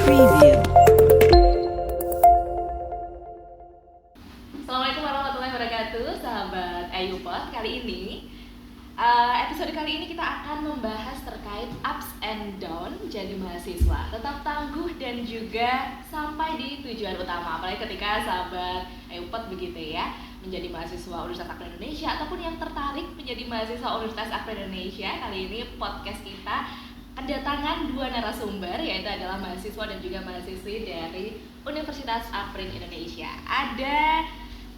Preview. Assalamualaikum warahmatullahi wabarakatuh, sahabat Ayupod. Episode kali ini kita akan membahas terkait ups and down jadi mahasiswa, tetap tangguh dan juga sampai di tujuan utama. Apalagi ketika sahabat Ayupod begitu ya, menjadi mahasiswa Universitas Akademik Indonesia ataupun yang tertarik menjadi mahasiswa Universitas Akademik Indonesia. Kali ini podcast kita kedatangan dua narasumber, yaitu adalah mahasiswa dan juga mahasiswi dari Universitas Akademik Indonesia. Ada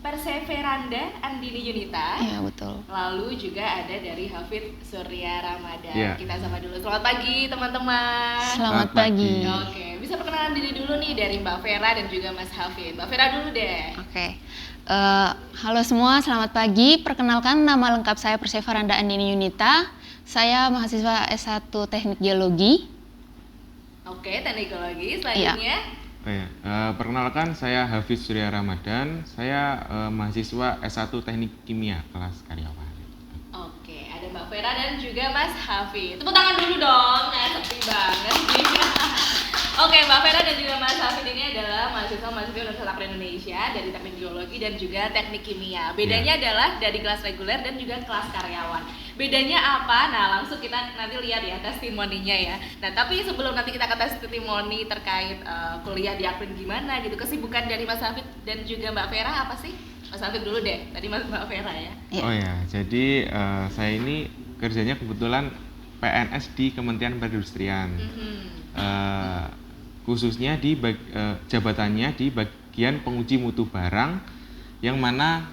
Perseveranda Andini Yunita. Iya, betul. Lalu juga ada dari Hafid Surya Ramadan. Ya. Kita sama dulu. Selamat pagi teman-teman. Selamat pagi. Oke, bisa perkenalan diri dulu nih dari Mbak Vera dan juga Mas Hafid. Mbak Vera dulu deh. Oke. Halo semua, selamat pagi. Perkenalkan, nama lengkap saya Perseveranda Andini Yunita. Saya mahasiswa S1 Teknik Geologi. Oke, teknik geologi. Selanjutnya. Perkenalkan, saya Hafiz Surya Ramadan. Saya mahasiswa S1 Teknik Kimia kelas karyawan. Oke, ada Mbak Vera dan juga Mas Hafid. Tepuk tangan dulu dong, sepi banget. Oke, Mbak Vera dan juga Mas Hafid ini adalah mahasiswa-mahasiswi Universitas Akademik Indonesia dari Teknik Geologi dan juga Teknik Kimia. Bedanya adalah dari kelas reguler dan juga kelas karyawan. Bedanya apa? Nah, langsung kita nanti lihat ya testimoninya ya. Nah, tapi sebelum nanti kita ke testimoni terkait kuliah di Akademik gimana gitu, kesibukan dari Mas Hafid dan juga Mbak Vera apa sih? Mas Hafid dulu deh, tadi Mbak Vera ya. Oh ya, jadi saya ini kerjanya kebetulan PNS di Kementerian Perindustrian. Khususnya di jabatannya di bagian penguji mutu barang, yang mana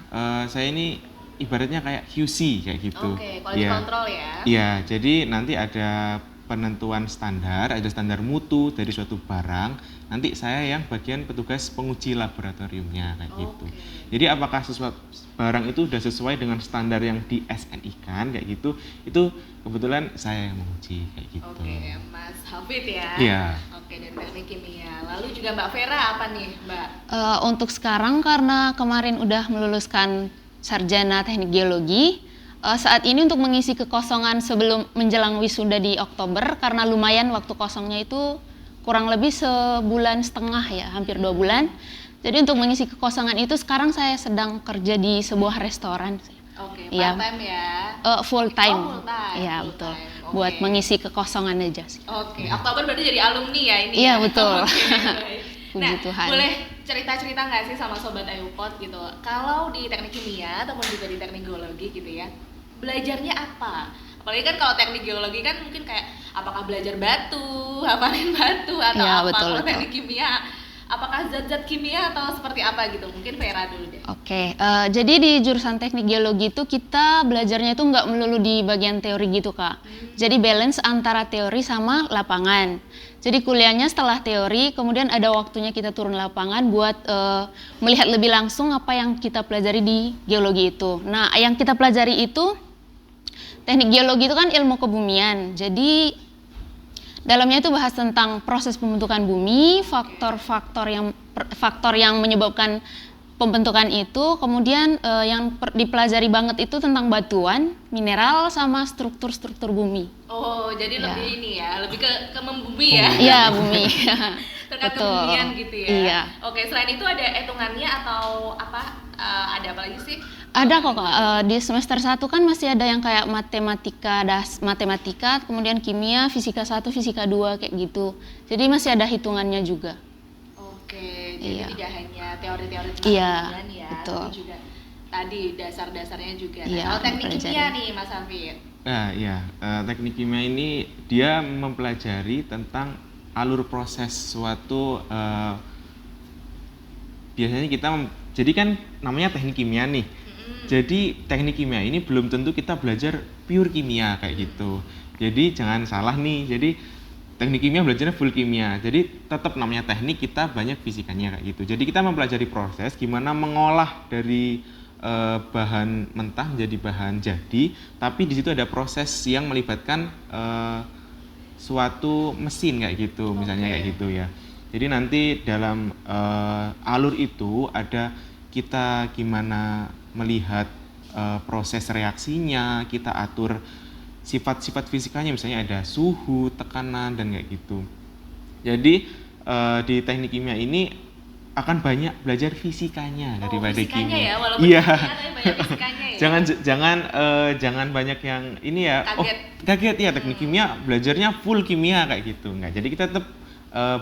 saya ini ibaratnya kayak QC kayak gitu. Oke, quality control ya. Iya, jadi nanti ada penentuan standar, ada standar mutu dari suatu barang. Nanti saya yang bagian petugas penguji laboratoriumnya kayak gitu. Jadi apakah sesuatu barang itu sudah sesuai dengan standar yang di SNI-kan kayak gitu, itu kebetulan saya yang menguji kayak gitu. Oke, Mas Hafid ya. Iya. Oke, dan Teknik Kimia. Lalu juga Mbak Vera apa nih, Mbak? Untuk sekarang karena kemarin udah meluluskan sarjana Teknik Geologi, saat ini untuk mengisi kekosongan sebelum menjelang wisuda di Oktober, karena lumayan waktu kosongnya itu kurang lebih sebulan setengah ya, hampir 2 bulan. Jadi untuk mengisi kekosongan itu sekarang saya sedang kerja di sebuah restoran. Oke, Iya. part time ya. Full time. Oh, full time. Iya, Full betul. time. Oke. Buat mengisi kekosongan aja sih. Oke, Oktober berarti jadi alumni ya ini. Iya, ya? betul. Oke, baik. Puji Nah, Tuhan. boleh cerita-cerita nggak sih sama Sobat Ayupod gitu, kalau di Teknik Kimia ataupun juga di Teknik Geologi gitu ya, belajarnya apa? Apalagi kan kalau Teknik Geologi kan mungkin kayak apakah belajar batu, hafalin batu atau Iya, apa? betul, Kalau betul. Teknik Kimia, apakah zat-zat kimia atau seperti apa gitu? Mungkin Vera dulu deh. Oke, jadi di jurusan Teknik Geologi itu kita belajarnya itu nggak melulu di bagian teori gitu, Kak. Jadi balance antara teori sama lapangan. Jadi kuliahnya setelah teori, kemudian ada waktunya kita turun lapangan buat melihat lebih langsung apa yang kita pelajari di geologi itu. Nah, yang kita pelajari itu, Teknik Geologi itu kan ilmu kebumian. Jadi dalamnya itu bahas tentang proses pembentukan bumi, faktor yang menyebabkan pembentukan itu, kemudian yang dipelajari banget itu tentang batuan, mineral, sama struktur-struktur bumi. Oh, jadi Ya. lebih ini ya, lebih ke membumi ya. Iya, bumi. Terkait Betul. kebumian gitu ya. Iya. Oke, selain itu ada hitungannya atau apa? Ada apa lagi sih? Ada kok, Kak. Di semester 1 kan masih ada yang kayak matematika, kemudian kimia, fisika 1, fisika 2 kayak gitu. Jadi masih ada hitungannya juga. Oke, jadi Iya. tidak hanya teori-teori Iya, kebumian ya, betul. tapi juga tadi dasar-dasarnya juga. Nah, Iya, kalau teknik mempelajari. kimia nih, Mas Hafid. Nah, iya, teknik kimia ini dia mempelajari tentang alur proses suatu biasanya jadi kan namanya teknik kimia nih. Jadi teknik kimia ini belum tentu kita belajar pure kimia kayak gitu. Jadi jangan salah nih. Jadi teknik kimia belajarnya full kimia. Jadi tetap namanya teknik, kita banyak fisikanya kayak gitu. Jadi kita mempelajari proses gimana mengolah dari bahan mentah menjadi bahan jadi, tapi di situ ada proses yang melibatkan suatu mesin kayak gitu, misalnya kayak gitu ya. Jadi nanti dalam alur itu ada kita gimana melihat proses reaksinya, kita atur sifat-sifat fisikanya, misalnya ada suhu, tekanan, dan kayak gitu. Jadi di teknik kimia ini akan banyak belajar fisikanya daripada fisikanya kimia. ya, walaupun Iya. kimia tapi banyak fisikanya ya. Jangan banyak yang ini ya. Kaget. Kaget ya, teknik kimia belajarnya full kimia kayak gitu. Enggak. Jadi kita tetap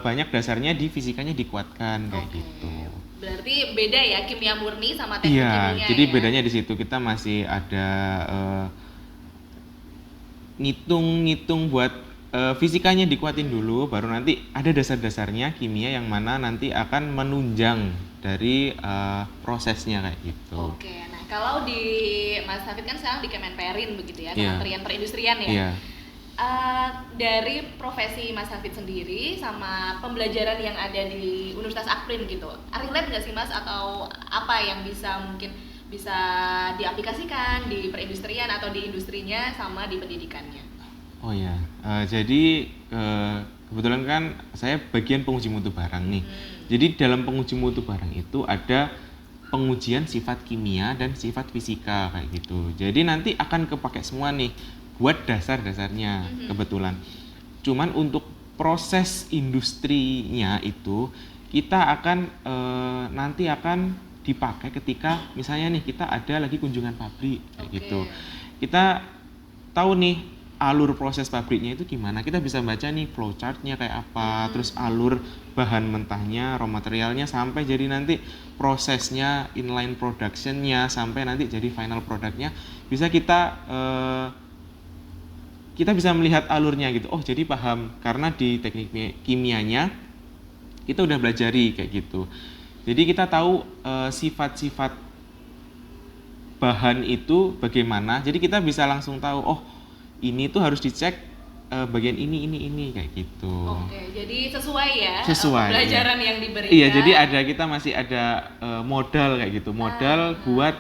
banyak dasarnya di fisikanya dikuatkan kayak gitu. Berarti beda ya kimia murni sama teknik Iya, kimia jadi ya? bedanya di situ kita masih ada ngitung-ngitung buat fisikanya dikuatin dulu, baru nanti ada dasar-dasarnya kimia yang mana nanti akan menunjang dari prosesnya kayak gitu. Oke, nah kalau di Mas Hafid kan sekarang di Kemenperin begitu ya, Iya. Kementerian Perindustrian ya. Iya. Dari profesi Mas Hafid sendiri sama pembelajaran yang ada di Universitas Akprin gitu, relate nggak sih Mas, atau apa yang mungkin bisa diaplikasikan di perindustrian atau di industrinya sama di pendidikannya? Oh ya, jadi kebetulan kan saya bagian penguji mutu barang nih. Jadi dalam penguji mutu barang itu ada pengujian sifat kimia dan sifat fisika kayak gitu. Jadi nanti akan kepake semua nih buat dasar-dasarnya kebetulan. Cuman untuk proses industrinya itu kita akan nanti akan dipakai ketika misalnya nih kita ada lagi kunjungan pabrik kayak gitu. Kita tahu nih alur proses pabriknya itu gimana, kita bisa baca nih flowchartnya kayak apa, terus alur bahan mentahnya, raw materialnya, sampai jadi nanti prosesnya, inline productionnya, sampai nanti jadi final produknya bisa kita bisa melihat alurnya gitu. Oh jadi paham, karena di teknik kimianya kita udah belajari kayak gitu. Jadi kita tahu sifat-sifat bahan itu bagaimana, jadi kita bisa langsung tahu, oh ini tuh harus dicek bagian ini kayak gitu. Oke, jadi sesuai ya Sesuai, pelajaran ya. yang diberikan. Iya, jadi masih ada modal kayak gitu, modal buat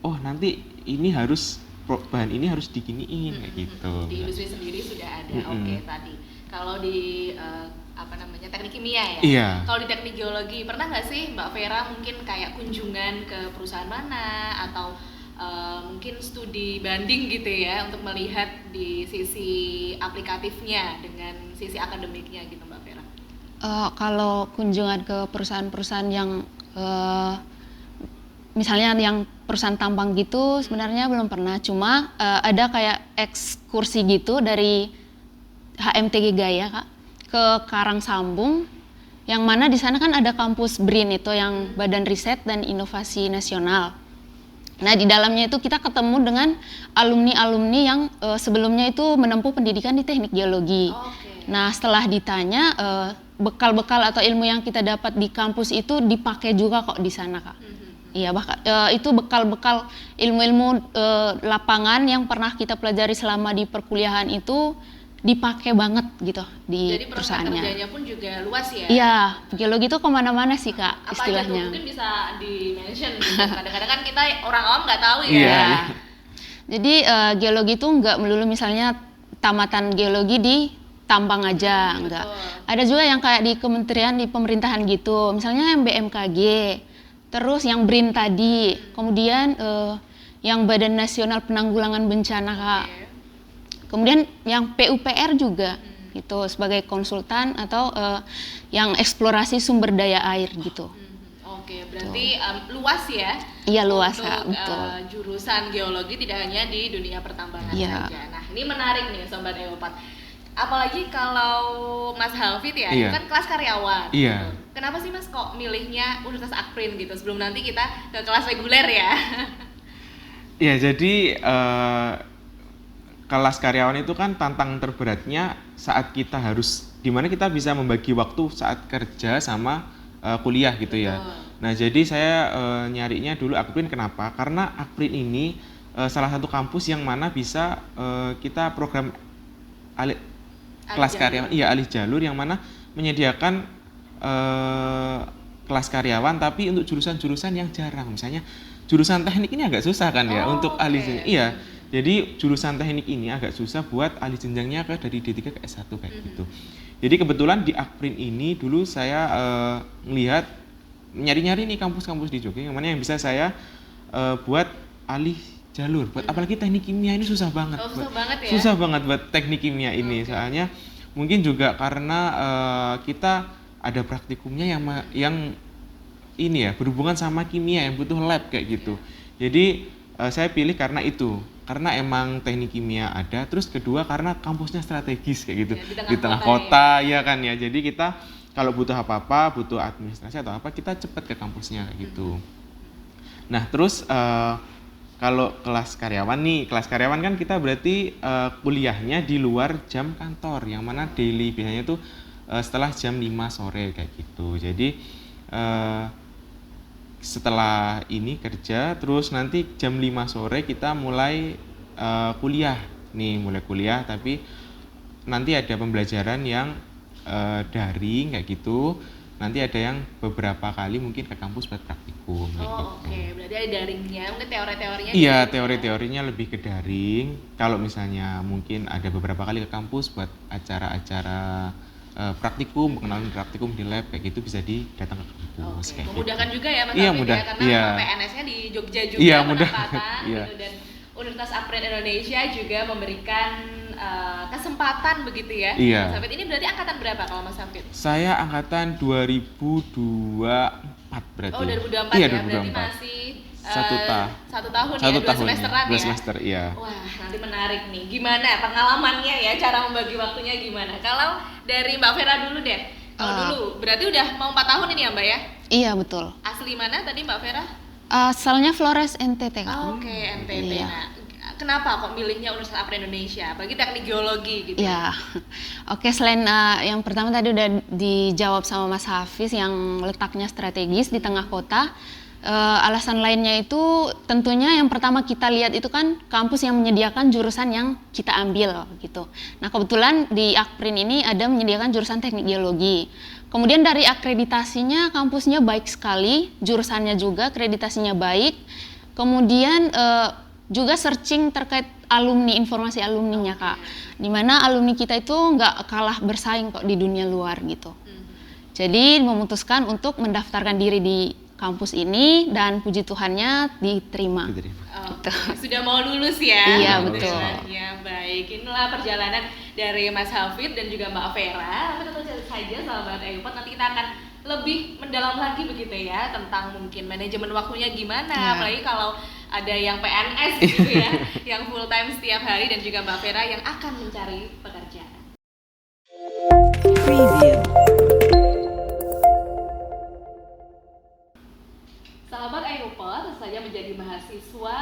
oh nanti ini harus bahan ini harus diginiin kayak gitu. Di industri sendiri sudah ada. Oke, tadi kalau di teknik kimia ya. Iya. Kalau di teknik geologi pernah nggak sih Mbak Vera mungkin kayak kunjungan ke perusahaan mana atau mungkin studi banding gitu ya untuk melihat di sisi aplikatifnya dengan sisi akademiknya gitu Mbak Vera? Kalau kunjungan ke perusahaan-perusahaan yang misalnya yang perusahaan tambang gitu sebenarnya belum pernah, cuma ada kayak ekskursi gitu dari HMTG Gaya Kak ke Karangsambung, yang mana di sana kan ada kampus BRIN itu yang Badan Riset dan Inovasi Nasional. Nah di dalamnya itu kita ketemu dengan alumni-alumni yang sebelumnya itu menempuh pendidikan di teknik geologi. Nah setelah ditanya bekal-bekal atau ilmu yang kita dapat di kampus itu dipakai juga kok di sana Kak. Iya bahkan itu bekal-bekal ilmu-ilmu lapangan yang pernah kita pelajari selama di perkuliahan itu dipakai banget gitu di jadi perusahaannya. Jadi kerjanya pun juga luas ya? Iya, geologi itu kemana-mana sih Kak apa istilahnya. Apa aja mungkin bisa di-mention gitu. Kadang-kadang kan kita orang awam nggak tahu ya. Iya. Jadi geologi itu nggak melulu misalnya tamatan geologi di tambang aja, enggak. Ada juga yang kayak di kementerian, di pemerintahan gitu, misalnya yang BMKG, terus yang BRIN tadi, kemudian yang Badan Nasional Penanggulangan Bencana Kak. Kemudian yang PUPR juga gitu sebagai konsultan atau yang eksplorasi sumber daya air gitu. Oke, berarti luas ya? Iya luas untuk, Kak, betul. Jurusan geologi tidak hanya di dunia pertambangan Iya. saja. Nah ini menarik nih Sobat Eopat. Apalagi kalau Mas Hafid ya, Iya. itu kan kelas karyawan. Iya. Gitu. Kenapa sih Mas kok milihnya Universitas Akprin gitu? Sebelum nanti kita ke kelas reguler ya. Ya jadi kelas karyawan itu kan tantangan terberatnya saat kita harus, dimana kita bisa membagi waktu saat kerja sama kuliah gitu ya. Nah jadi saya nyarinya dulu Akprin, kenapa? Karena Akprin ini salah satu kampus yang mana bisa kita program kelas karyawan, iya alih jalur, yang mana menyediakan kelas karyawan tapi untuk jurusan-jurusan yang jarang. Misalnya jurusan teknik ini agak susah kan ya untuk alih jenjang. Iya. Jadi jurusan teknik ini agak susah buat alih jenjangnya dari D3 ke S1 kayak gitu. Jadi kebetulan di Akprin ini dulu saya melihat nyari-nyari nih kampus-kampus di Jogja yang mana yang bisa saya buat alih jalur. Buat apalagi teknik kimia ini susah banget. Ya? Susah banget buat teknik kimia ini. Soalnya mungkin juga karena kita ada praktikumnya yang ini ya berhubungan sama kimia yang butuh lab kayak gitu. Jadi saya pilih karena itu, karena emang teknik kimia ada, terus kedua karena kampusnya strategis kayak gitu, Ya, di tengah kota ya kan ya. Jadi kita kalau butuh apa-apa, butuh administrasi atau apa, kita cepat ke kampusnya kayak gitu. Nah terus kalau kelas karyawan kan kita berarti kuliahnya di luar jam kantor, yang mana daily biasanya tuh setelah jam 5 sore kayak gitu. Jadi setelah ini kerja, terus nanti jam 5 sore kita mulai kuliah tapi nanti ada pembelajaran yang daring kayak gitu. Nanti ada yang beberapa kali mungkin ke kampus buat praktikum kayak gitu. Oke. Berarti ada daringnya, mungkin teori-teorinya Iya, daring. teori-teorinya lebih ke daring. Kalau misalnya mungkin ada beberapa kali ke kampus buat acara-acara praktikum, pengenalan praktikum di lab kayak gitu, bisa datang ke kampus kayak memudahkan gitu. juga ya Mas Iya, Hafid mudah. ya, karena Iya. PNS-nya di Jogja juga Iya, mudah. penempatan Iya. gitu, dan Universitas Apren Indonesia juga memberikan kesempatan begitu ya. Iya. Mas Hafid ini berarti angkatan berapa kalau Mas Hafid? Saya angkatan 2024 berarti. Oh, 2024 Iya, ya, berarti 2024. masih Satu tahun Satu ya, 2 tahun semesteran ya. 2 ya. semester, iya. Wah, nanti menarik nih. Gimana pengalamannya ya, cara membagi waktunya gimana? Kalau dari Mbak Vera dulu deh. Kalau dulu, berarti udah mau 4 tahun ini ya Mbak ya? Iya betul. Asli mana tadi Mbak Vera? Asalnya Flores NTT Kak. Oke, NTT. Iya. Nah, kenapa kok milihnya Universitas Apren Indonesia? Bagi teknik geologi gitu. Ya, oke, selain yang pertama tadi udah dijawab sama Mas Hafiz yang letaknya strategis di tengah kota. Alasan lainnya itu tentunya yang pertama kita lihat itu kan kampus yang menyediakan jurusan yang kita ambil gitu. Nah kebetulan di Akprin ini ada menyediakan jurusan teknik geologi. Kemudian dari akreditasinya kampusnya baik sekali, jurusannya juga akreditasinya baik. Kemudian juga searching terkait alumni, informasi alumninya Kak. Dimana alumni kita itu nggak kalah bersaing kok di dunia luar gitu. Jadi memutuskan untuk mendaftarkan diri di kampus ini dan puji Tuhannya diterima. Oke, sudah mau lulus ya? Iya, betul. Ya, baik. Inilah perjalanan dari Mas Hafid dan juga Mbak Vera. Tapi tentu saja sahabat EUPOD, nanti kita akan lebih mendalam lagi begitu ya tentang mungkin manajemen waktunya gimana, Ya. apalagi kalau ada yang PNS gitu ya, yang full time setiap hari, dan juga Mbak Vera yang akan mencari pekerjaan. Preview. Sahabat EUPOD, tentu saja menjadi mahasiswa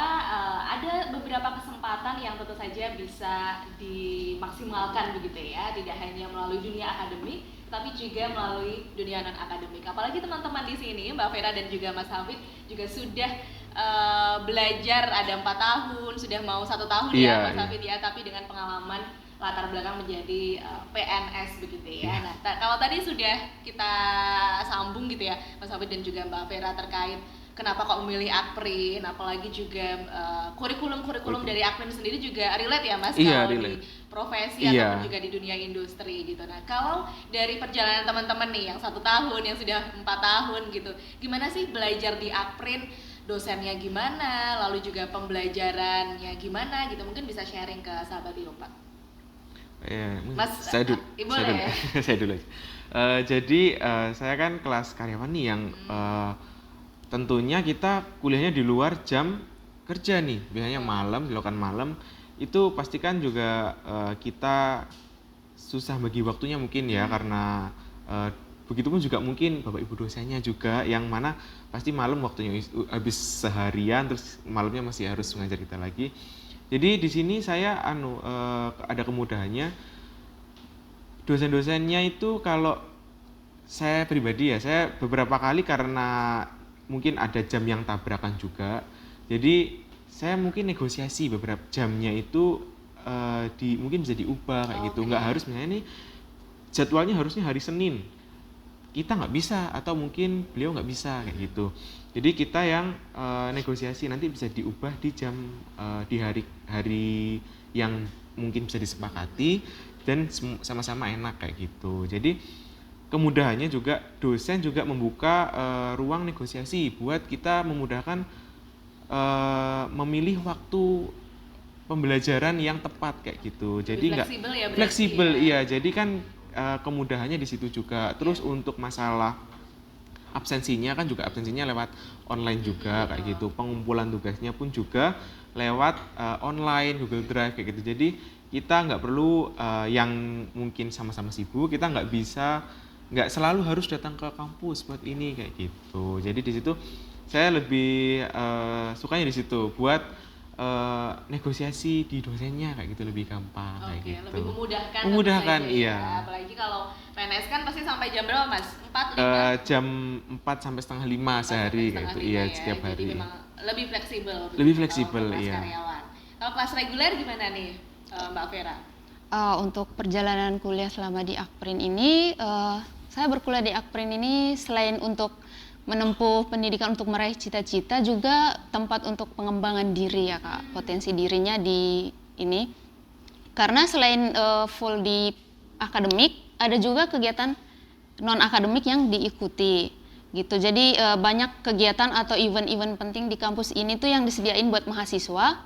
ada beberapa kesempatan yang tentu saja bisa dimaksimalkan begitu ya, tidak hanya melalui dunia akademik, tapi juga melalui dunia non akademik. Apalagi teman-teman di sini, Mbak Vera dan juga Mas Hafid juga sudah belajar ada 4 tahun, sudah mau 1 tahun ya Mas Hafid ya, tapi dengan pengalaman latar belakang menjadi PNS begitu ya. Nah, kalau tadi sudah kita sambung gitu ya Mas Hafid dan juga Mbak Vera terkait kenapa kok memilih Akprin, apalagi juga kurikulum dari Akprin sendiri juga relate ya Mas, Iya, kalau relate. di profesi Iya. ataupun juga di dunia industri gitu. Nah, kalau dari perjalanan teman-teman nih yang 1 tahun, yang sudah 4 tahun gitu, gimana sih belajar di Akprin? Dosennya gimana, lalu juga pembelajarannya gimana gitu, mungkin bisa sharing ke sahabat EUPOD. Mas, saya dulu. boleh ya? Saya dulu. Jadi saya kan kelas karyawan nih yang tentunya kita kuliahnya di luar jam kerja nih, biasanya malam, dilakukan malam. Itu pastikan juga kita susah bagi waktunya mungkin ya, karena begitupun juga mungkin bapak ibu dosennya juga, yang mana pasti malam waktunya habis seharian, terus malamnya masih harus mengajar kita lagi. Jadi di sini saya ada kemudahannya, dosen-dosennya itu kalau saya pribadi ya, saya beberapa kali karena mungkin ada jam yang tabrakan juga, jadi saya mungkin negosiasi beberapa jamnya itu mungkin bisa diubah kayak gitu, nggak harus misalnya ini jadwalnya harusnya hari Senin, kita nggak bisa, atau mungkin beliau nggak bisa kayak gitu. Jadi kita yang negosiasi, nanti bisa diubah di jam di hari yang mungkin bisa disepakati dan sama-sama enak kayak gitu. Jadi kemudahannya juga dosen juga membuka ruang negosiasi buat kita memudahkan memilih waktu pembelajaran yang tepat kayak gitu. Jadi nggak fleksibel ya berarti fleksibel, ya? iya. Jadi kan kemudahannya di situ juga. Terus untuk masalah absensinya kan juga absensinya lewat online juga kayak gitu. Pengumpulan tugasnya pun juga lewat online, Google Drive kayak gitu. Jadi kita nggak perlu yang mungkin sama-sama sibuk, kita nggak selalu harus datang ke kampus buat ini kayak gitu. Jadi di situ saya lebih sukanya di situ buat negosiasi di dosennya kayak gitu lebih gampang kayak gitu. Lebih memudahkan. Memudahkan, iya. Ya. Apalagi kalau PNS kan pasti sampai jam berapa Mas? 4, 5? Jam 4 sampai setengah 5 sehari kayak gitu. Iya, setiap hari. Jadi memang lebih fleksibel. Lebih fleksibel, iya. Karyawan. Kalau kelas reguler gimana nih Mbak Vera? Untuk perjalanan kuliah selama di Akprin ini, saya berkuliah di Akprin ini selain untuk menempuh pendidikan untuk meraih cita-cita, juga tempat untuk pengembangan diri ya Kak, potensi dirinya di ini. Karena selain full di akademik, ada juga kegiatan non-akademik yang diikuti gitu. Jadi banyak kegiatan atau event-event penting di kampus ini tuh yang disediain buat mahasiswa,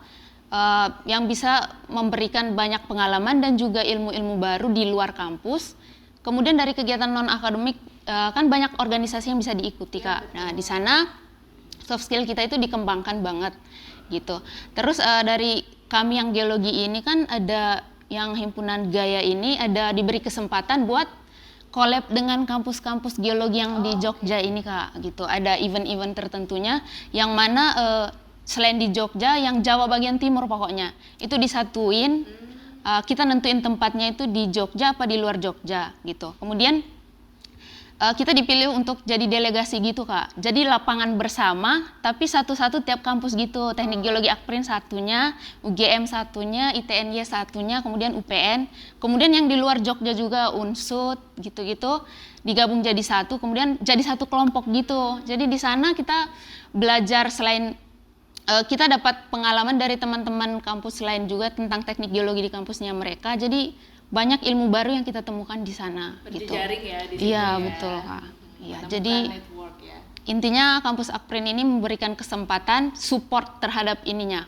yang bisa memberikan banyak pengalaman dan juga ilmu-ilmu baru di luar kampus. Kemudian dari kegiatan non-akademik, kan banyak organisasi yang bisa diikuti Kak. Nah di sana soft skill kita itu dikembangkan banget gitu. Terus dari kami yang geologi ini kan ada yang himpunan Gaya ini ada diberi kesempatan buat collab dengan kampus-kampus geologi yang di Jogja ini Kak gitu. Ada event-event tertentunya yang mana selain di Jogja, yang Jawa bagian timur pokoknya itu disatuin. Kita nentuin tempatnya itu di Jogja apa di luar Jogja gitu. Kemudian kita dipilih untuk jadi delegasi gitu Kak. Jadi lapangan bersama tapi satu-satu tiap kampus gitu. Teknik Geologi Akprin satunya, UGM satunya, ITNY satunya, kemudian UPN. Kemudian yang di luar Jogja juga Unsud gitu-gitu digabung jadi satu, kemudian jadi satu kelompok gitu. Jadi di sana kita belajar selain kita dapat pengalaman dari teman-teman kampus lain juga tentang teknik geologi di kampusnya mereka. Jadi banyak ilmu baru yang kita temukan di sana. Berjejaring gitu. Ya di sini. Iya ya. betul Kak. Iya jadi network, ya. Intinya kampus Akprin ini memberikan kesempatan support terhadap ininya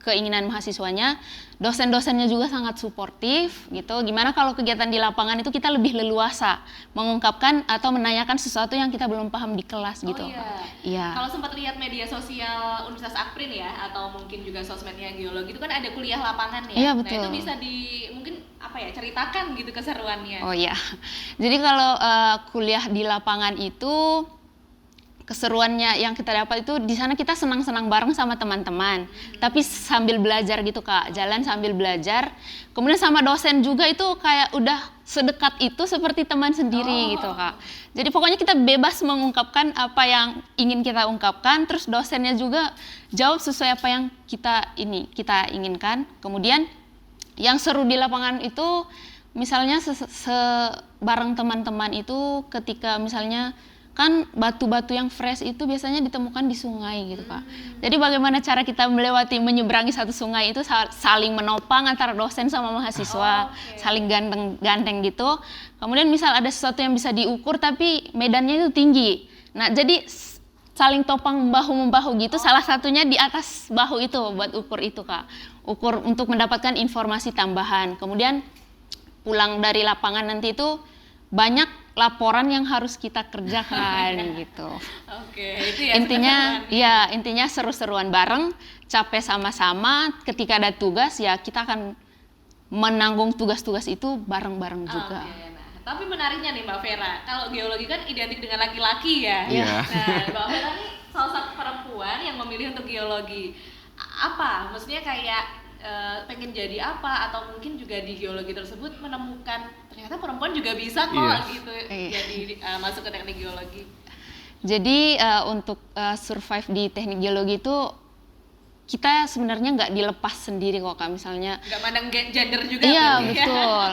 keinginan mahasiswanya. Dosen-dosennya juga sangat suportif gitu. Gimana kalau kegiatan di lapangan itu kita lebih leluasa mengungkapkan atau menanyakan sesuatu yang kita belum paham di kelas gitu. Iya. Kalau sempat lihat media sosial Universitas Akprin ya, atau mungkin juga sosmednya geologi itu kan ada kuliah lapangan ya. Iya betul. Nah itu bisa mungkin ceritakan gitu keseruannya. Oh iya. Jadi kalau kuliah di lapangan itu keseruannya yang kita dapat itu di sana kita senang-senang bareng sama teman-teman, tapi sambil belajar gitu Kak, jalan sambil belajar. Kemudian sama dosen juga itu kayak udah sedekat itu seperti teman sendiri gitu Kak. Jadi pokoknya kita bebas mengungkapkan apa yang ingin kita ungkapkan, terus dosennya juga jawab sesuai apa yang kita inginkan. Kemudian yang seru di lapangan itu misalnya bareng teman-teman itu ketika misalnya kan batu-batu yang fresh itu biasanya ditemukan di sungai gitu Kak. Jadi bagaimana cara kita menyeberangi satu sungai itu saling menopang antara dosen sama mahasiswa, saling gandeng gitu. Kemudian misal ada sesuatu yang bisa diukur tapi medannya itu tinggi. Nah jadi saling topang bahu-membahu gitu, salah satunya di atas bahu itu buat ukur itu Kak. Ukur untuk mendapatkan informasi tambahan. Kemudian pulang dari lapangan nanti itu banyak laporan yang harus kita kerjakan gitu. Itu ya. Intinya seru-seruan bareng, capek sama-sama. Ketika ada tugas ya kita akan menanggung tugas-tugas itu bareng-bareng juga. Nah, tapi menariknya nih Mbak Vera, kalau geologi kan identik dengan laki-laki ya. Iya. Nah, Mbak Vera nih salah satu perempuan yang memilih untuk geologi. Apa? Maksudnya kayak pengen jadi apa, atau mungkin juga di geologi tersebut menemukan ternyata perempuan juga bisa kok gitu jadi masuk ke teknik geologi. Jadi untuk survive di teknik geologi itu kita sebenarnya nggak dilepas sendiri kok Kak, misalnya nggak mandang gender juga. Iya betul.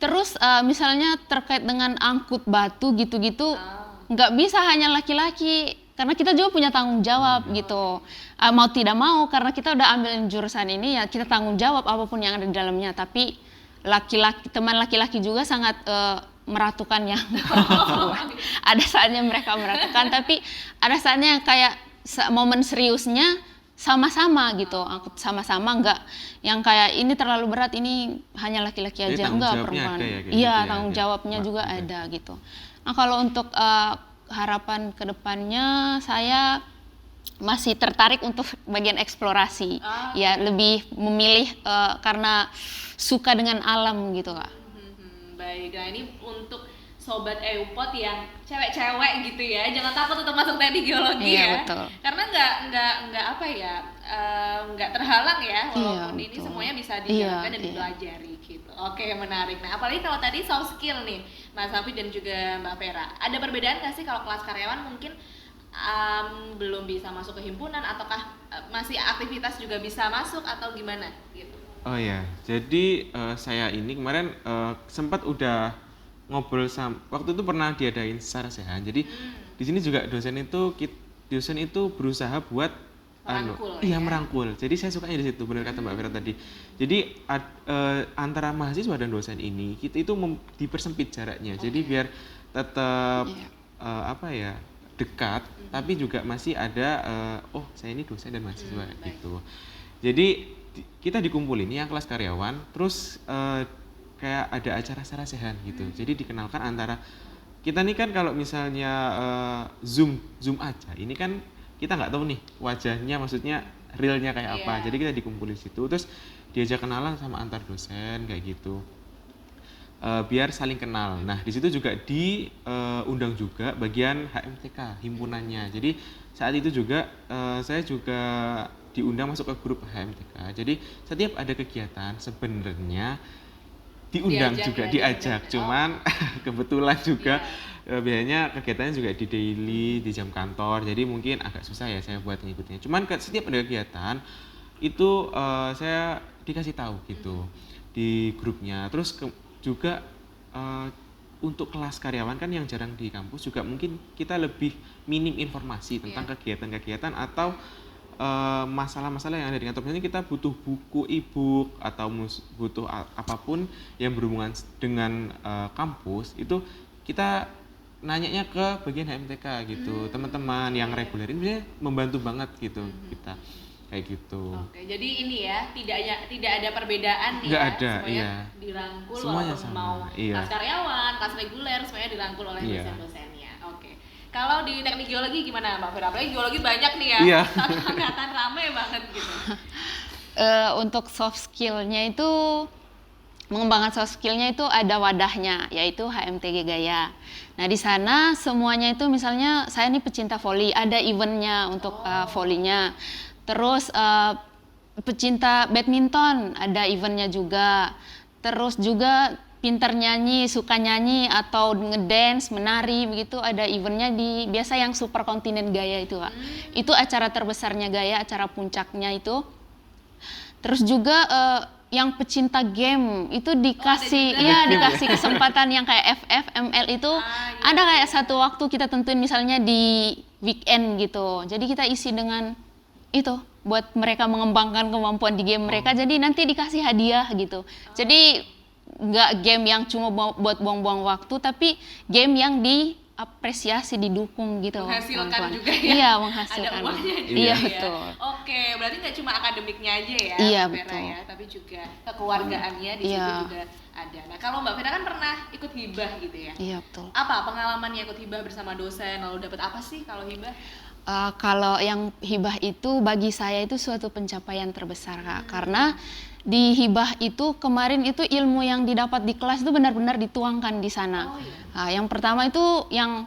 Terus misalnya terkait dengan angkut batu gitu-gitu nggak bisa hanya laki-laki, karena kita juga punya tanggung jawab gitu. Mau tidak mau, karena kita udah ambil jurusan ini ya kita tanggung jawab apapun yang ada di dalamnya. Tapi teman laki-laki juga sangat meratukan yang ada saatnya mereka meratukan, tapi ada saatnya kayak momen seriusnya sama-sama gitu, aku sama-sama nggak yang kayak ini terlalu berat, ini hanya laki-laki Jadi aja, tanggung enggak, jawabnya perempuan. ada ya, kayak Iya, gitu ya, tanggung ada. jawabnya juga Oke. ada gitu. Nah kalau untuk harapan kedepannya saya masih tertarik untuk bagian eksplorasi, ya lebih memilih karena suka dengan alam gitu Kak. Baik, nah ini untuk sobat EUPOD yang cewek-cewek gitu ya, jangan takut untuk masuk teknik geologi Iya, ya, betul. karena nggak apa ya, nggak terhalang ya, walaupun Iya, ini betul. semuanya bisa Iya, dijalankan dan iya. dipelajari gitu. Oke, menarik. Nah apalagi kalau tadi soft skill nih, Mas Hafiz dan juga Mbak Vera, ada perbedaan nggak sih kalau kelas karyawan mungkin belum bisa masuk ke himpunan, ataukah masih aktivitas juga bisa masuk atau gimana gitu? Oh ya, jadi saya ini kemarin sempat udah ngobrol sama, waktu itu pernah diadain secara sehat. Jadi di sini juga dosen itu berusaha buat Merangkul, iya ya? merangkul. Jadi saya sukanya di situ, benar kata Mbak Vera tadi. Jadi antara mahasiswa dan dosen ini kita itu dipersempit jaraknya. Jadi biar tetap apa ya, dekat, tapi juga masih ada oh saya ini dosen dan mahasiswa gitu. Jadi kita dikumpulin yang kelas karyawan, terus kayak ada acara sarasehan gitu. Jadi dikenalkan antara kita nih kan, kalau misalnya zoom aja, ini kan kita nggak tahu nih wajahnya, maksudnya realnya kayak apa. Jadi kita dikumpulin situ, terus diajak kenalan sama antar dosen kayak gitu. Biar saling kenal. Nah di situ juga diundang juga bagian HMTK himpunannya. Jadi saat itu juga saya juga diundang masuk ke grup HMTK. Jadi setiap ada kegiatan sebenarnya diundang juga, diajak. Cuman kebetulan juga biasanya kegiatannya juga di daily, di jam kantor. Jadi mungkin agak susah ya saya buat ngikutnya. Cuman setiap ada kegiatan itu saya dikasih tahu gitu di grupnya. Terus juga untuk kelas karyawan kan yang jarang di kampus, juga mungkin kita lebih minim informasi tentang kegiatan-kegiatan atau masalah-masalah yang ada di kantor. Misalnya kita butuh buku e-book atau butuh apapun yang berhubungan dengan kampus, itu kita nanyanya ke bagian HMTK gitu. Teman-teman yang reguler ini biasanya membantu banget gitu kita kayak gitu. Oke, jadi ini ya, tidak ada perbedaan nih. Nggak ya, ada, semuanya iya. dirangkul, Semuanya walaupun sama, mau iya. kelas karyawan, kelas reguler, semuanya dirangkul oleh dosen-dosennya. Oke. Kalau di teknik geologi gimana Mbak Vera? Apalagi geologi banyak nih ya, Iya. angkatan rame banget gitu. Untuk soft skillnya itu, mengembangkan soft skillnya itu ada wadahnya, yaitu HMTG Gaya. Nah di sana semuanya itu, misalnya saya nih pecinta voli, ada eventnya untuk volinya. Terus pecinta badminton, ada eventnya juga. Terus juga pintar nyanyi, suka nyanyi atau ngedance, menari begitu, ada eventnya di biasa yang Super Kontinen Gaya itu Kak. Itu acara terbesarnya Gaya, acara puncaknya itu. Terus juga yang pecinta game itu dikasih dikasih kesempatan yang kayak FF, ML itu ada kayak satu waktu kita tentuin misalnya di weekend gitu. Jadi kita isi dengan itu buat mereka mengembangkan kemampuan di game mereka. Jadi nanti dikasih hadiah gitu. Jadi nggak game yang cuma buat buang-buang waktu, tapi game yang diapresiasi, didukung gitu. Menghasilkan juga ya. Iya, menghasilkan. Ada uangnya juga Iya, ya. betul. Oke, berarti nggak cuma akademiknya aja ya, Iya, Mbak Vera betul. ya, tapi juga kekeluargaannya di situ juga ada. Nah, kalau Mbak Vera kan pernah ikut hibah gitu ya. Iya, betul. Apa pengalamannya ikut hibah bersama dosen? Lalu dapat apa sih kalau hibah? Kalau yang hibah itu bagi saya itu suatu pencapaian terbesar Kak, karena di hibah itu kemarin itu ilmu yang didapat di kelas itu benar-benar dituangkan di sana. Nah, yang pertama itu yang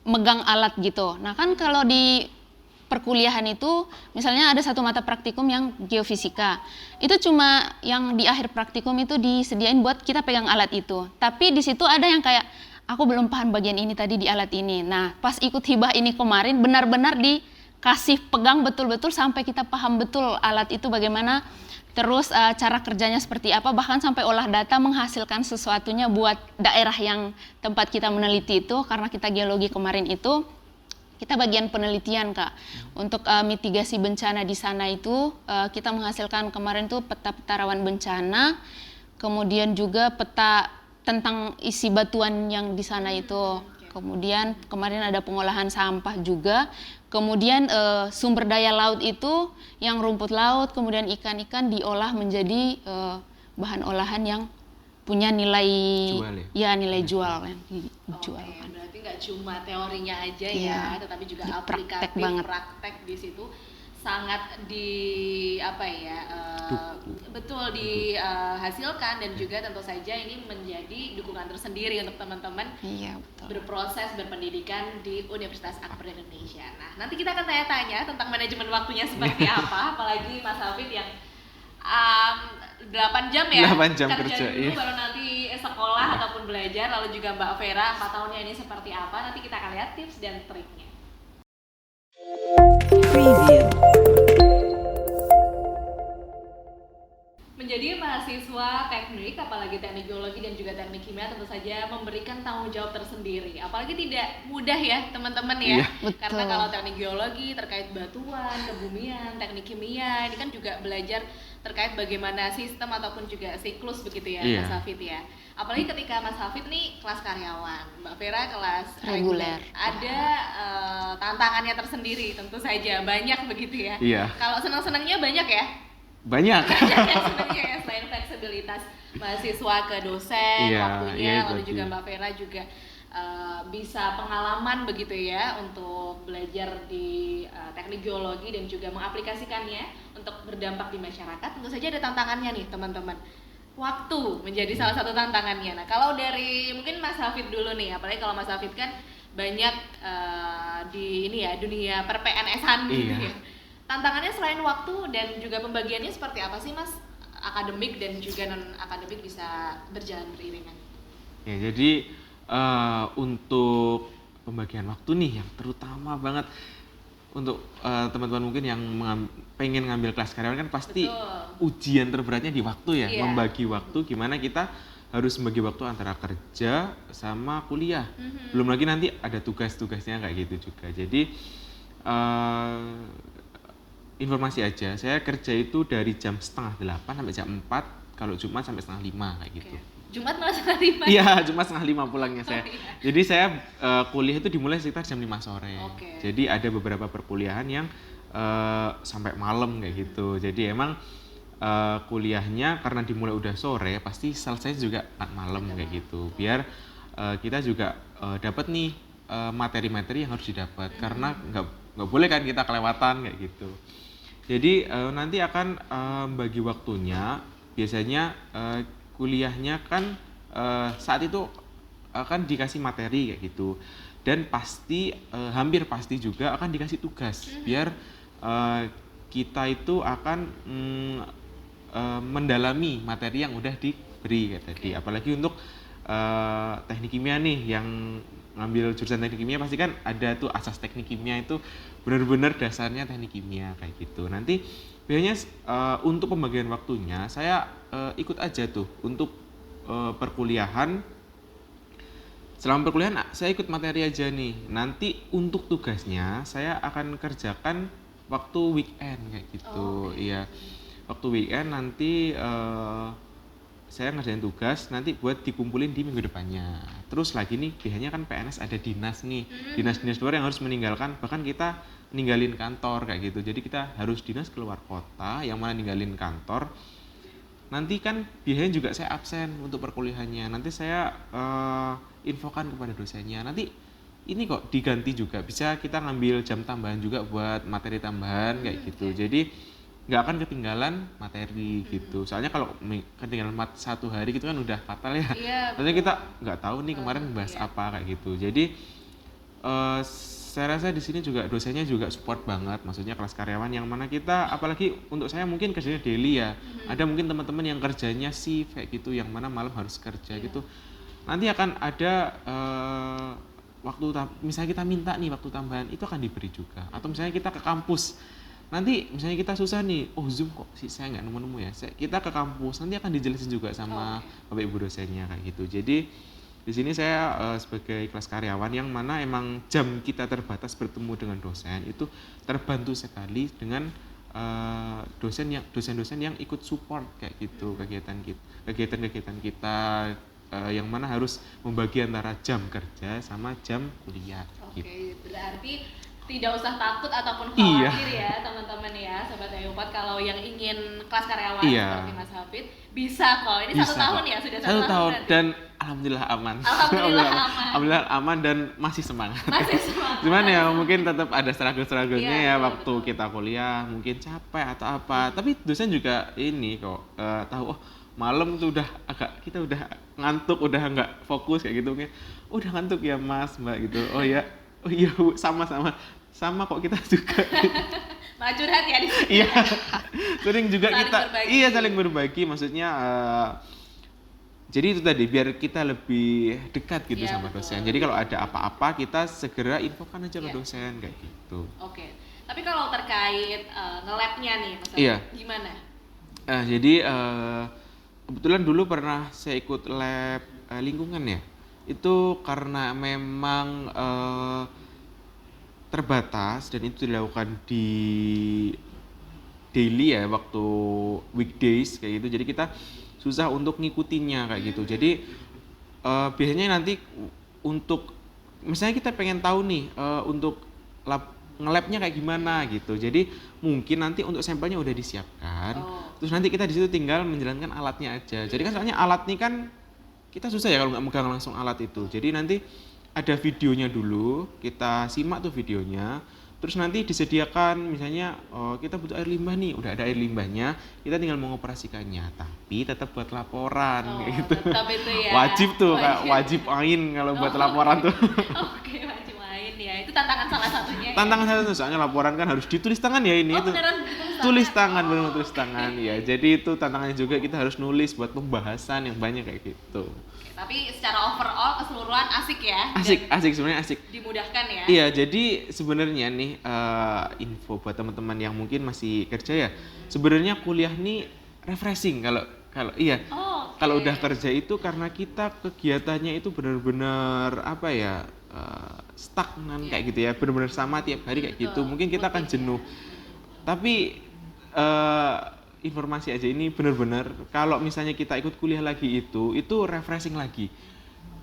megang alat gitu. Nah kan kalau di perkuliahan itu misalnya ada satu mata praktikum yang geofisika, itu cuma yang di akhir praktikum itu disediain buat kita pegang alat itu. Tapi di situ ada yang kayak aku belum paham bagian ini tadi di alat ini. Nah pas ikut hibah ini kemarin benar-benar dikasih pegang betul-betul sampai kita paham betul alat itu bagaimana, terus cara kerjanya seperti apa, bahkan sampai olah data menghasilkan sesuatunya buat daerah yang tempat kita meneliti itu. Karena kita geologi kemarin itu kita bagian penelitian Kak, untuk mitigasi bencana di sana itu kita menghasilkan kemarin tuh peta-peta rawan bencana, kemudian juga peta tentang isi batuan yang di sana itu. kemudian kemarin ada pengolahan sampah juga, kemudian sumber daya laut itu yang rumput laut, kemudian ikan-ikan diolah menjadi bahan olahan yang punya nilai Jual nilai jual yang dijual. Oke, berarti nggak cuma teorinya aja Iya, ya, tetapi juga praktek aplikatif, banget. praktek di situ sangat betul dihasilkan, dan juga tentu saja ini menjadi dukungan tersendiri untuk teman-teman Iya, betul. berproses berpendidikan di Universitas Akbar Indonesia. Nah, nanti kita akan tanya-tanya tentang manajemen waktunya seperti apa, apalagi Mas Hafid yang 8 jam ya 8 jam kerja, dulu, iya. baru nanti sekolah ataupun belajar, lalu juga Mbak Vera 4 tahunnya ini seperti apa, nanti kita akan lihat tips dan triknya. Preview. Menjadi mahasiswa teknik, apalagi teknik geologi dan juga teknik kimia, tentu saja memberikan tanggung jawab tersendiri. Apalagi tidak mudah ya teman-teman ya. Iya, betul. Karena kalau teknik geologi terkait batuan, kebumian, teknik kimia, ini kan juga belajar terkait bagaimana sistem ataupun juga siklus begitu ya, Iya. Mas Hafid ya. Apalagi ketika Mas Hafid nih kelas karyawan, Mbak Vera kelas Reguler. Ada tantangannya tersendiri tentu saja, banyak begitu ya. Iya. Kalau senang-senangnya banyak ya. Banyak. Sebenarnya ya, selain fleksibilitas mahasiswa ke dosen, Iya, waktunya, iya, lalu tadi. juga Mbak Vera juga bisa pengalaman begitu ya untuk belajar di teknik geologi dan juga mengaplikasikannya untuk berdampak di masyarakat. Tentu saja ada tantangannya nih teman-teman. Waktu menjadi salah satu tantangannya. Nah, kalau dari mungkin Mas Hafid dulu nih, apalagi kalau Mas Hafid kan banyak di ini ya, dunia per-PNS-an gitu Iya. ya. Tantangannya selain waktu dan juga pembagiannya seperti apa sih Mas? Akademik dan juga non akademik bisa berjalan beriringan. Ya, jadi untuk pembagian waktu nih yang terutama banget untuk teman-teman mungkin yang pengen ngambil kelas karyawan kan pasti Betul. ujian terberatnya di waktu ya, Iya. membagi waktu gimana kita harus membagi waktu antara kerja sama kuliah. Belum lagi nanti ada tugas-tugasnya kayak gitu juga. Jadi informasi aja, saya kerja itu dari jam 7:30 sampai jam 4, kalau Jumat sampai 4:30 kayak gitu. Oke. Jumat malah setengah 5. Iya, Jumat 4:30 pulangnya saya. Oh, iya. Jadi saya kuliah itu dimulai sekitar jam 5 sore. Oke. Jadi ada beberapa perkuliahan yang sampai malam kayak gitu. Jadi emang kuliahnya karena dimulai udah sore, pasti selesai juga malam kayak gitu. Biar kita juga dapat nih materi-materi yang harus didapat, karena nggak boleh kan kita kelewatan kayak gitu. Jadi nanti akan bagi waktunya, biasanya kuliahnya kan saat itu akan dikasih materi kayak gitu, dan pasti hampir pasti juga akan dikasih tugas biar kita itu akan mendalami materi yang udah diberi kayak tadi. Apalagi untuk teknik kimia nih, yang ngambil jurusan teknik kimia pasti kan ada tuh asas teknik kimia, itu benar-benar dasarnya teknik kimia kayak gitu. Nanti biasanya untuk pembagian waktunya saya ikut aja tuh untuk perkuliahan. Selama perkuliahan saya ikut materi aja nih. Nanti untuk tugasnya saya akan kerjakan waktu weekend kayak gitu. Iya. Waktu weekend nanti saya ngerjain tugas nanti buat dikumpulin di minggu depannya. Terus lagi nih, biasanya kan PNS ada dinas nih, dinas-dinas luar yang harus meninggalkan, bahkan kita ninggalin kantor kayak gitu. Jadi kita harus dinas keluar kota, yang mana ninggalin kantor. Nanti kan biasanya juga saya absen untuk perkuliahannya. Nanti saya infokan kepada dosennya. Nanti ini kok diganti juga, bisa kita ngambil jam tambahan juga buat materi tambahan kayak gitu. Jadi nggak akan ketinggalan materi gitu. Soalnya kalau ketinggalan satu hari gitu kan udah fatal ya. Iya, Soalnya kita nggak tahu nih kemarin bahas apa kayak gitu. Jadi saya rasa di sini juga dosennya juga support banget. Maksudnya kelas karyawan yang mana kita, apalagi untuk saya mungkin kerjanya daily ya. Ada mungkin teman-teman yang kerjanya shift kayak gitu, yang mana malam harus kerja gitu. Nanti akan ada waktu, misalnya kita minta nih waktu tambahan, itu akan diberi juga. Atau misalnya kita ke kampus, nanti misalnya kita susah nih, Zoom kok sih saya nggak nemu-nemu ya, kita ke kampus, nanti akan dijelasin juga sama Bapak Ibu dosennya kayak gitu. Jadi di sini saya sebagai kelas karyawan yang mana emang jam kita terbatas bertemu dengan dosen, itu terbantu sekali dengan dosen-dosen yang ikut support kayak gitu kegiatan kita yang mana harus membagi antara jam kerja sama jam kuliah. Oke, Gitu. berarti tidak usah takut ataupun Iya. khawatir ya teman-teman ya sobat Ayopat, kalau yang ingin kelas karyawan Iya. seperti Mas Hafid bisa kok. Ini Bisa 1 tahun kok. ya, sudah 1 tahun berarti. dan alhamdulillah aman. Alhamdulillah aman. Alhamdulillah aman dan masih semangat. Masih semangat. Cuman ya mungkin tetap ada struggle-strugglenya Iya, ya betul, waktu betul. kita kuliah, mungkin capek atau apa. Tapi dosen juga ini kok tahu, oh malam tuh kita udah ngantuk, udah nggak fokus kayak gitu, mungkin udah ngantuk ya Mas Mbak gitu. Oh ya, oh iya Bu, sama kok kita juga. Malah curhat ya di sini. Iya. Sering juga Saling kita berbagi. saling berbagi, maksudnya jadi itu tadi biar kita lebih dekat gitu Iya, sama betul. dosen. Jadi kalau ada apa-apa kita segera infokan aja ke Iya. dosen kayak gitu. Oke. Tapi kalau terkait nge-lab-nya nih Mas Hafid, Iya. gimana? Jadi kebetulan dulu pernah saya ikut lab lingkungan ya. Itu karena memang terbatas dan itu dilakukan di daily ya, waktu weekdays kayak gitu. Jadi kita susah untuk ngikutinnya kayak gitu. Jadi biasanya nanti untuk misalnya kita pengen tahu nih untuk nge-labnya kayak gimana gitu. Jadi mungkin nanti untuk sampelnya udah disiapkan. Terus nanti kita di situ tinggal menjalankan alatnya aja. Jadi kan soalnya alat nih kan kita susah ya kalau nggak megang langsung alat itu. Jadi nanti ada videonya dulu, kita simak tuh videonya. Terus nanti disediakan misalnya kita butuh air limbah nih, udah ada air limbahnya, kita tinggal mengoperasikannya. Tapi tetap buat laporan kayak gitu. Tetap itu ya. Wajib tuh, Kak, wajib main kalau buat laporan tuh. Oke, wajib main ya. Itu tantangan salah satunya. Tantangan satu soalnya laporan kan harus ditulis tangan ya ini itu. Beneran Tulis tangan, benar tulis tangan ya. Jadi itu tantangannya juga, kita harus nulis buat pembahasan yang banyak kayak gitu. Oke, tapi secara overall keseluruhan asik ya. Asik sebenarnya asik. Dimudahkan ya. Iya, jadi sebenarnya nih info buat teman-teman yang mungkin masih kerja ya. Sebenarnya kuliah nih refreshing kalau iya. Oh, oke. Kalau udah kerja itu karena kita kegiatannya itu benar-benar apa ya? Stagnan kayak gitu ya. Benar-benar sama tiap hari kayak gitu. Mungkin kita akan jenuh. Tapi informasi aja ini benar-benar kalau misalnya kita ikut kuliah lagi itu refreshing lagi.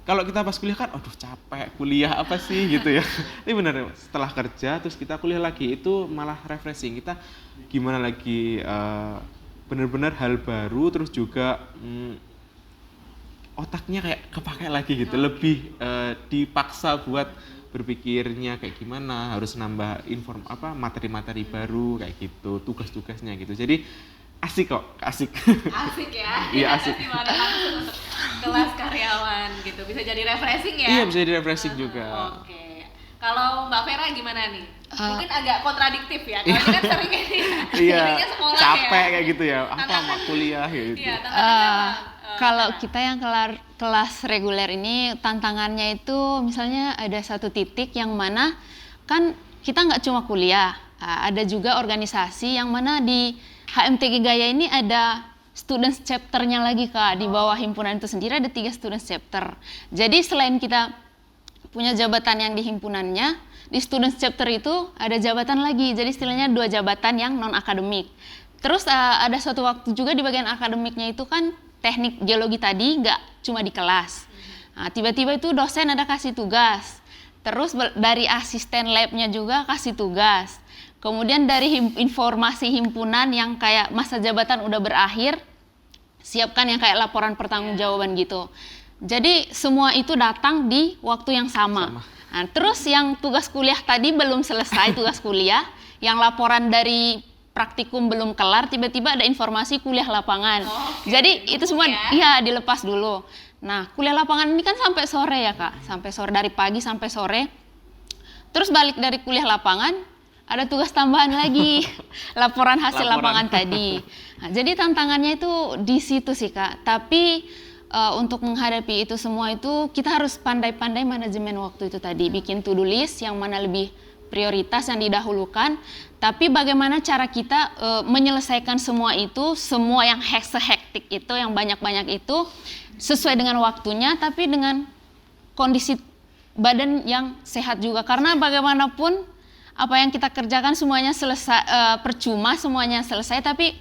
Kalau kita pas kuliah kan, aduh capek kuliah apa sih gitu ya. Ini benar, setelah kerja terus kita kuliah lagi itu malah refreshing. Kita gimana lagi benar-benar hal baru, terus juga otaknya kayak kepakai lagi gitu. Lebih dipaksa buat berpikirnya kayak gimana, harus nambah materi-materi baru kayak gitu, tugas-tugasnya gitu. Jadi asik kok, asik. Asik ya. Iya, asik. Gimana langsung untuk kelas karyawan gitu. Bisa jadi refreshing ya. Iya, bisa jadi refreshing juga. Oke. Kalau Mbak Vera gimana nih? Mungkin agak kontradiktif ya. Kalau ini kan sering ini ya. Iya, Jadinya sekolah capek ya. kayak gitu ya. Apa Tantangan- sama kuliah ya gitu. Iya, tantangannya apa? Kalau Vera? kita yang kelas reguler ini tantangannya itu misalnya ada satu titik yang mana kan kita nggak cuma kuliah, ada juga organisasi yang mana di HMTG Gaya ini ada students chapter-nya lagi Kak. Di bawah himpunan itu sendiri ada 3 students chapter. Jadi selain kita punya jabatan yang di himpunannya, di students chapter itu ada jabatan lagi. Jadi istilahnya 2 jabatan yang non akademik. Terus ada suatu waktu juga di bagian akademiknya itu kan teknik geologi tadi nggak cuma di kelas. Nah, tiba-tiba itu dosen ada kasih tugas. Terus dari asisten labnya juga kasih tugas. Kemudian dari informasi himpunan yang kayak masa jabatan udah berakhir, siapkan yang kayak laporan pertanggungjawaban gitu. Jadi semua itu datang di waktu yang sama. Nah, terus yang tugas kuliah tadi belum selesai tugas kuliah, yang laporan dari praktikum belum kelar, tiba-tiba ada informasi kuliah lapangan. Jadi itu semua ya dilepas dulu. Nah, kuliah lapangan ini kan sampai sore ya Kak, sampai sore, dari pagi sampai sore. Terus balik dari kuliah lapangan, ada tugas tambahan lagi, laporan hasil lapangan tadi. Nah, jadi tantangannya itu di situ sih Kak. Tapi untuk menghadapi itu semua itu kita harus pandai-pandai manajemen waktu itu tadi, bikin to-do list yang mana lebih prioritas yang didahulukan, tapi bagaimana cara kita menyelesaikan semua itu, semua yang sehektik itu, yang banyak-banyak itu sesuai dengan waktunya, tapi dengan kondisi badan yang sehat juga. Karena bagaimanapun apa yang kita kerjakan semuanya selesai, percuma semuanya selesai, tapi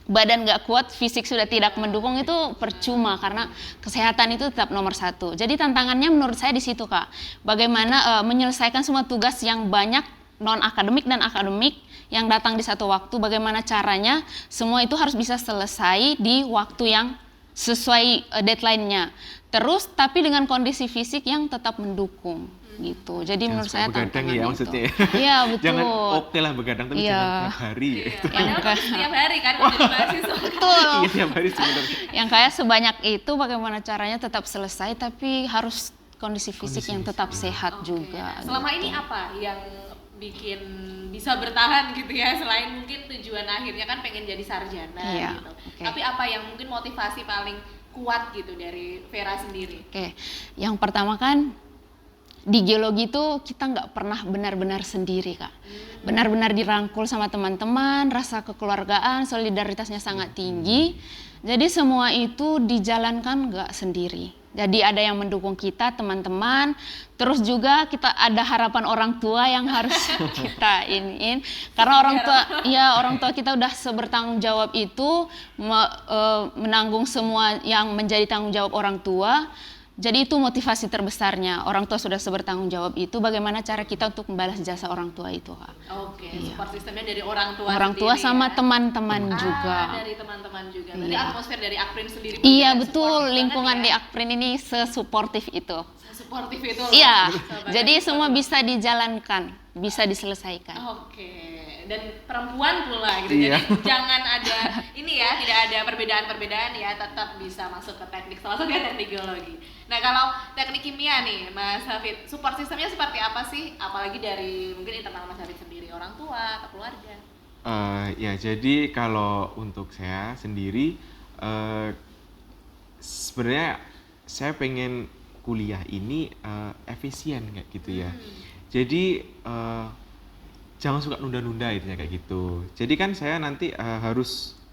badan nggak kuat, fisik sudah tidak mendukung, itu percuma karena kesehatan itu tetap nomor satu. Jadi tantangannya menurut saya di situ Kak, bagaimana menyelesaikan semua tugas yang banyak non akademik dan akademik yang datang di satu waktu, bagaimana caranya semua itu harus bisa selesai di waktu yang sesuai deadline-nya. Terus tapi dengan kondisi fisik yang tetap mendukung gitu. Jadi menurut saya begadang tantangan ya itu. maksudnya. Iya betul. Jangan oke lah begadang tapi Iya. jangan tiap hari ya. Iya, padahal kan setiap hari kan menjadi mahasiswa. Betul. Iya tiap hari sebenarnya. Yang kayak sebanyak itu bagaimana caranya tetap selesai tapi harus kondisi fisik yang tetap sehat Oke. juga. Selama gitu. ini apa yang bikin bisa bertahan gitu ya, selain mungkin tujuan akhirnya kan pengen jadi sarjana Iya, gitu. oke. Tapi apa yang mungkin motivasi paling kuat gitu dari Vera sendiri? Oke, yang pertama kan di geologi itu kita nggak pernah benar-benar sendiri Kak. Benar-benar dirangkul sama teman-teman, rasa kekeluargaan, solidaritasnya sangat tinggi. Jadi semua itu dijalankan nggak sendiri. Jadi ada yang mendukung kita, teman-teman. Terus juga kita ada harapan orang tua yang harus kita iniin. Karena orang tua kita udah sebertanggung jawab itu menanggung semua yang menjadi tanggung jawab orang tua. Jadi itu motivasi terbesarnya. Orang tua sudah sebertanggung jawab itu, bagaimana cara kita untuk membalas jasa orang tua itu Kak. Oke, support sistemnya dari orang tua Orang tua sendiri, sama ya? teman-teman juga. Dari teman-teman juga. Berarti Iya. atmosfer dari Akprin sendiri pun Iya juga betul, supportive lingkungan banget di ya? Akprin ini sesuportif itu. Suportif itu loh. Iya, Sahabat. jadi semua bisa dijalankan, bisa diselesaikan. Oke, dan perempuan pula gitu. Iya. Jadi jangan ada ini ya, tidak ada perbedaan-perbedaan ya, tetap bisa masuk ke teknik, salah satunya teknik geologi. Nah, kalau teknik kimia nih, Mas Hafid, support sistemnya seperti apa sih? Apalagi dari mungkin internal Mas Hafid sendiri, orang tua atau keluarga? Ya jadi kalau untuk saya sendiri sebenarnya saya pengen kuliah ini efisien kayak gitu ya. Jadi jangan suka nunda-nunda intinya kayak gitu. Jadi kan saya nanti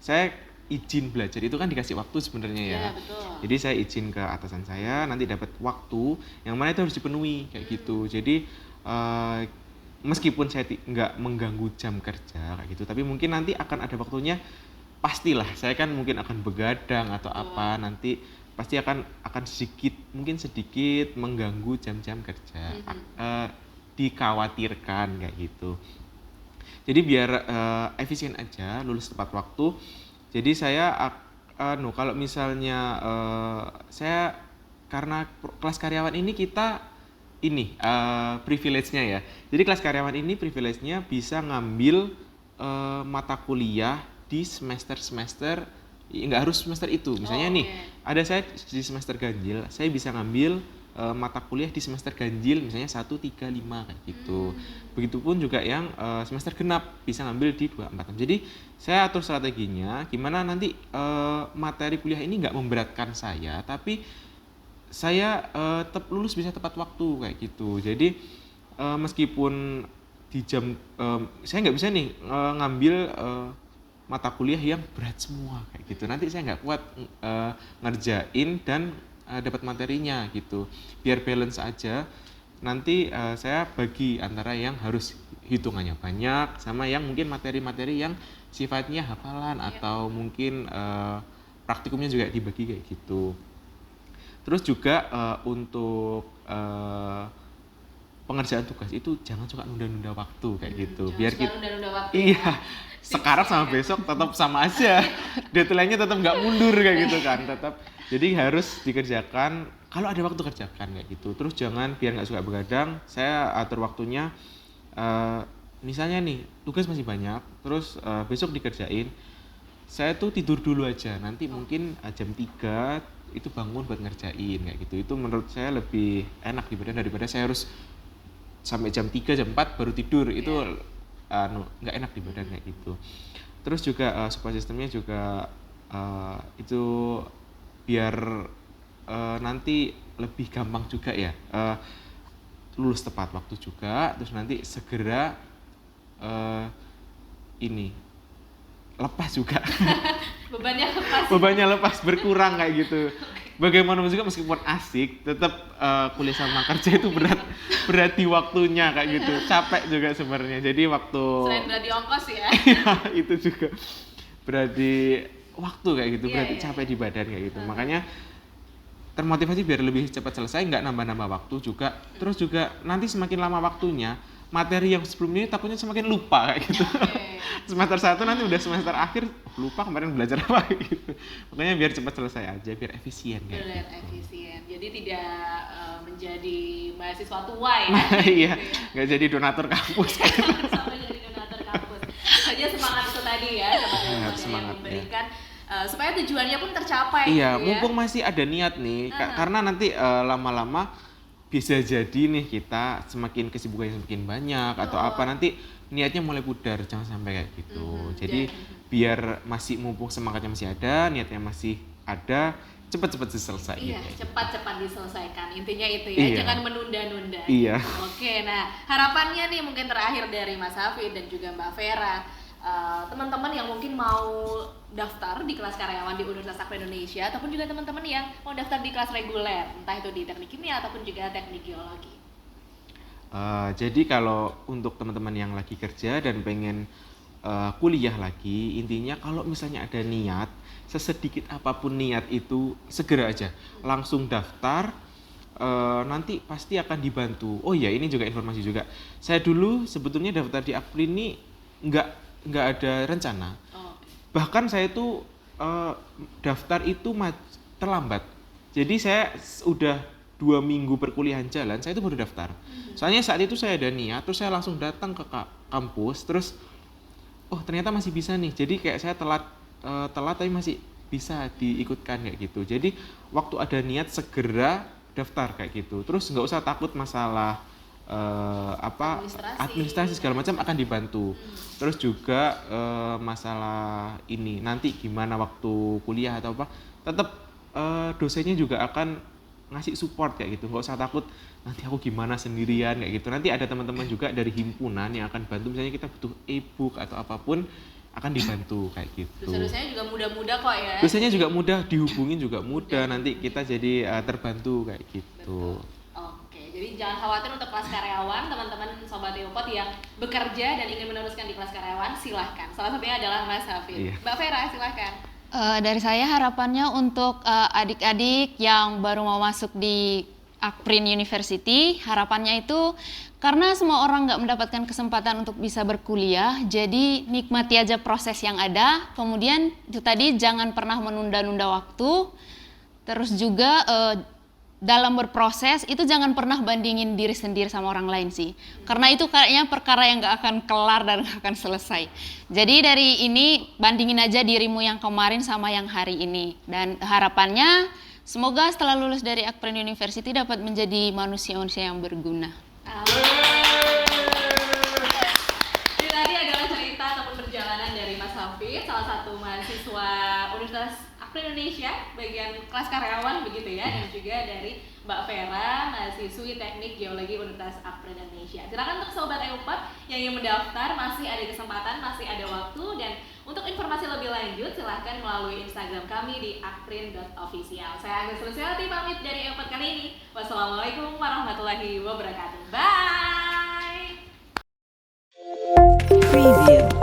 saya izin belajar itu kan dikasih waktu sebenarnya ya. Iya, betul. Jadi saya izin ke atasan saya, nanti dapat waktu yang mana itu harus dipenuhi kayak gitu. Jadi meskipun saya nggak mengganggu jam kerja kayak gitu, tapi mungkin nanti akan ada waktunya, pastilah saya kan mungkin akan begadang atau apa, nanti pasti akan mungkin sedikit mengganggu jam-jam kerja. Dikhawatirkan kayak gitu. Jadi biar efisien aja, lulus tepat waktu. Jadi saya kalau misalnya saya karena kelas karyawan ini kita privilege-nya ya. Jadi kelas karyawan ini privilege-nya bisa ngambil mata kuliah di semester nggak harus semester itu. Misalnya nih, ada saya di semester ganjil, saya bisa ngambil mata kuliah di semester ganjil misalnya 1, 3, 5 kayak gitu. Begitupun juga yang semester genap bisa ngambil di 2, 4, 6. Jadi saya atur strateginya gimana nanti materi kuliah ini nggak memberatkan saya, tapi saya tetap lulus bisa tepat waktu kayak gitu. Jadi meskipun di jam saya nggak bisa nih ngambil mata kuliah yang berat semua kayak gitu. Nanti saya nggak kuat ngerjain dan dapat materinya gitu. Biar balance aja. Nanti saya bagi antara yang harus hitungannya banyak sama yang mungkin materi-materi yang sifatnya hafalan atau mungkin praktikumnya juga dibagi kayak gitu. Terus juga untuk pengerjaan tugas itu jangan suka nunda-nunda waktu kayak gitu. Biar kita nunda-nunda waktu. Iya. Sekarang sama besok tetap sama aja. Deadline-nya tetap nggak mundur kayak gitu kan. Tetap. Jadi harus dikerjakan. Kalau ada waktu kerjakan kayak gitu. Terus jangan biar nggak suka begadang. Saya atur waktunya. Misalnya nih tugas masih banyak. Terus besok dikerjain. Saya tuh tidur dulu aja. Nanti mungkin jam 3 itu bangun buat ngerjain kayak gitu. Itu menurut saya lebih enak daripada saya harus sampai jam 3, jam 4 baru tidur. Itu nggak enak di badan kayak gitu. Terus juga support sistemnya juga itu biar nanti lebih gampang juga ya, lulus tepat waktu juga. Terus nanti segera lepas juga. Bebannya lepas berkurang kayak gitu. Bagaimanapun juga meskipun asik, tetap kuliah sama kerja itu berat di waktunya kayak gitu. Capek juga sebenarnya. Jadi waktu selain berat di ongkos ya. Iya, itu juga. berarti waktu kayak gitu, Iya, berarti iya, capek iya. di badan kayak gitu. Makanya termotivasi biar lebih cepat selesai, nggak nambah-nambah waktu juga. Terus juga nanti semakin lama waktunya, materi yang sebelumnya takutnya semakin lupa kayak gitu. Oke. Semester 1 nanti udah semester akhir, lupa kemarin belajar apa kayak gitu. Makanya biar cepat selesai aja, biir efisien kayak Benar, gitu. efisien. Jadi tidak menjadi mahasiswa tua ya. Iya, Gitu ya. nggak jadi donatur kampus. Sampai jadi donatur kampus. Saja semangat itu tadi ya, semangat Iya, yang semangat, ya. memberikan supaya tujuannya pun tercapai Iya, gitu ya. mumpung masih ada niat nih, karena nanti lama-lama bisa jadi nih kita semakin kesibukan yang semakin banyak atau apa nanti niatnya mulai pudar, jangan sampai kayak gitu. Jadi biar masih mumpung semangatnya masih ada, niatnya masih ada, cepat-cepat selesai. Iya, gitu. cepat-cepat diselesaikan. Intinya itu ya, Iya. jangan menunda-nunda. Iya. Oke, nah harapannya nih mungkin terakhir dari Mas Hafid dan juga Mbak Vera, teman-teman yang mungkin mau daftar di kelas karyawan di Universitas Akpri Indonesia ataupun juga teman-teman yang mau daftar di kelas reguler, entah itu di teknik kimia ataupun juga teknik geologi. Jadi kalau untuk teman-teman yang lagi kerja dan pengen kuliah lagi, intinya kalau misalnya ada niat, sesedikit apapun niat itu segera aja langsung daftar, nanti pasti akan dibantu. Oh iya, ini juga informasi juga. Saya dulu sebetulnya daftar di Akpri ini nggak ada rencana. Bahkan saya itu daftar itu terlambat. Jadi saya udah 2 minggu perkuliahan jalan, saya itu baru daftar. Soalnya saat itu saya ada niat, terus saya langsung datang ke kampus, terus oh ternyata masih bisa nih. Jadi kayak saya telat tapi masih bisa diikutkan kayak gitu. Jadi waktu ada niat segera daftar kayak gitu. Terus nggak usah takut masalah administrasi segala macam akan dibantu. Terus juga masalah ini nanti gimana waktu kuliah atau apa, tetap dosennya juga akan ngasih support kayak gitu. Nggak usah takut nanti aku gimana sendirian kayak gitu. Nanti ada teman-teman juga dari himpunan yang akan bantu, misalnya kita butuh e-book atau apapun akan dibantu kayak gitu. Dosen-dosennya juga mudah-mudah kok ya. Dosennya juga mudah, dihubungin juga mudah, nanti kita jadi terbantu kayak gitu. Oke, jadi jangan khawatir untuk kelas karyawan, teman-teman Sobat Eupod yang bekerja dan ingin meneruskan di kelas karyawan, silahkan. Salah satunya adalah Mas Hafid. Iya. Mbak Vera, silahkan. Dari saya harapannya untuk adik-adik yang baru mau masuk di Akprin University, harapannya itu karena semua orang nggak mendapatkan kesempatan untuk bisa berkuliah, jadi nikmati aja proses yang ada. Kemudian itu tadi jangan pernah menunda-nunda waktu. Terus juga dalam berproses itu jangan pernah bandingin diri sendiri sama orang lain sih, karena itu kayaknya perkara yang gak akan kelar dan gak akan selesai. Jadi dari ini bandingin aja dirimu yang kemarin sama yang hari ini, dan harapannya semoga setelah lulus dari Akprin University dapat menjadi manusia-manusia yang berguna. Ini tadi adalah cerita ataupun perjalanan dari Mas Hafid, salah satu mahasiswa Universitas Akpri Indonesia bagian kelas karyawan begitu ya, dan juga dari Mbak Vera, mahasiswi Teknik Geologi Universitas Akpri Indonesia. Silakan untuk Sobat Eupod yang ingin mendaftar, masih ada kesempatan, masih ada waktu, dan untuk informasi lebih lanjut silahkan melalui Instagram kami di akprin.official. Saya Agnes Luciati pamit dari Eupod kali ini. Wassalamualaikum warahmatullahi wabarakatuh. Bye. Preview.